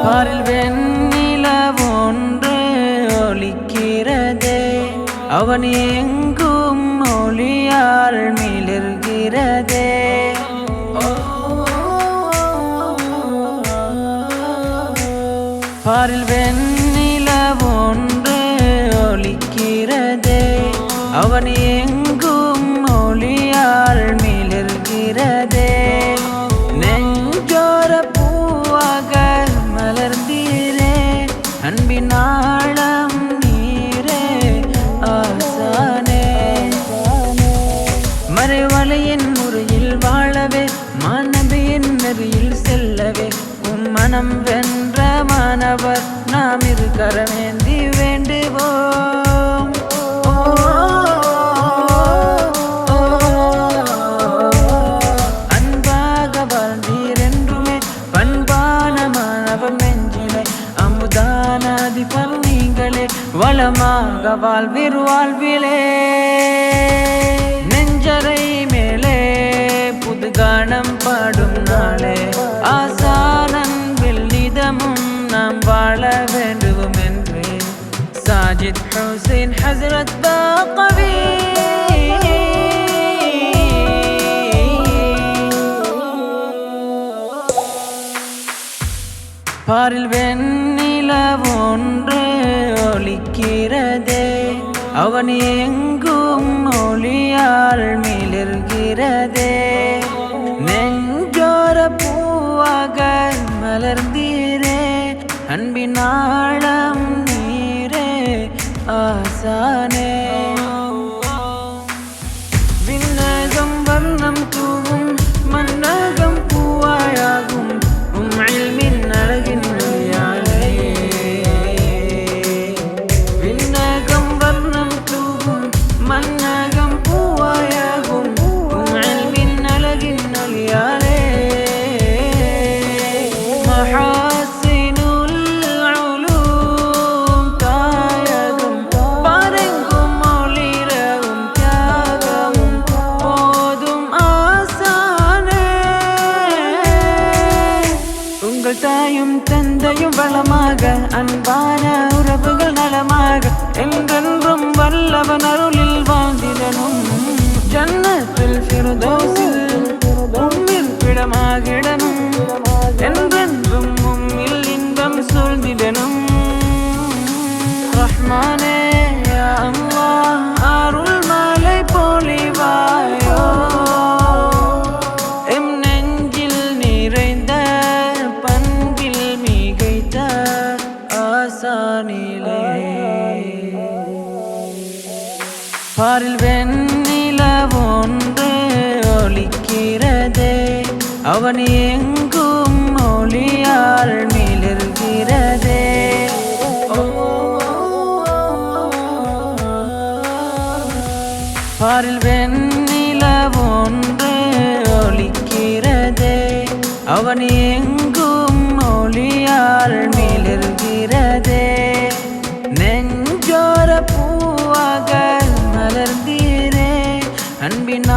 பாரில் வெண்ணிலவொன்று ஒலிக்கிறதே, அவன் எங்கும் ஒளியால் மிளிர்கிறதே. பாரில் வெண்ணிலவொன்று ஒலிக்கிறதே, அவன் எங்கும் ஒளியால் மிளிர்கிறதே. நெஞ்சோர பூவாக மலர்ந்தீரே, அன்பின் ஆழம் நீரே ஆசானே. மறைவலையின் முறையில் வாழவே, மாணவியின் நெறியில் செல்லவே, மனம் வென்ற மாணவர் நாம் இரு கரமேந்தி வேண்டுவோம். அன்பாக வாழ்ந்தீரென்றுமே பண்பான மாணவர் நெஞ்சிலே, அமுதான அதிபர் நீங்களே, வளமாக வாழ்வீர் வாழ்விலே. நெஞ்சரை மேலே புது கானம் பாடும் நாளே, ஆசானன் நிதமும் நாம் வாழ வேண்டும் என்று சாஜித் ஹுசைன் ஹஸ்ரத் பாகவி. பாரில் வெண்ணிலவொன்று ஒலிக்கிறதே, அவன் எங்கும் ஒளியால் மிளிர்கிறதே. நெஞ்சோர பூவாக மலர்ந்தீரே, அன்பின் ஆழம் நீரே ஆசானே. விண்ணகம் வர்ணம் தூவும், மன்னகம் பூவாயாகும், இல்மின் அழகின் ஒளியாலே. விண்ணகம் வர்ணம் தூவும், மன்னகம் பூவாயாகும், இல்மின் அழகின் ஒளியாலே. உங்கள் தாயும் தந்தையும் வளமாக, அன்பான உறவுகள் நலமாக, என்றென்றும் வல்லவன் அருளில் வாழ்ந்திடனும். ஜன்னத்துல் ஃபிர்தௌஸில் உம்மில் பிடமாகிடனும், என்றென்றும் உம்மில் இன்பம் சூழ்ந்திடனும். ரஹ்மானே யா அல்லாஹ், அருள் மழை பொழிவாயோ, எம் நெஞ்சில் நிறைந்த பண்பில் மிகைத்த ஆசானிலே. பாரில் வெண்ணிலவொன்று ஒலிக்கிறதே, அவன் எங்கும் ஒளியால் மிளிர்கிறதே. பாரில் வெண்ணிலவொன்று ஒலிக்கிறதே, அவன் எங்கும் ஒளியால் மிளிர்கிறதே. நெஞ்சோர பூவாக மலர்ந்தீரே, அன்பின்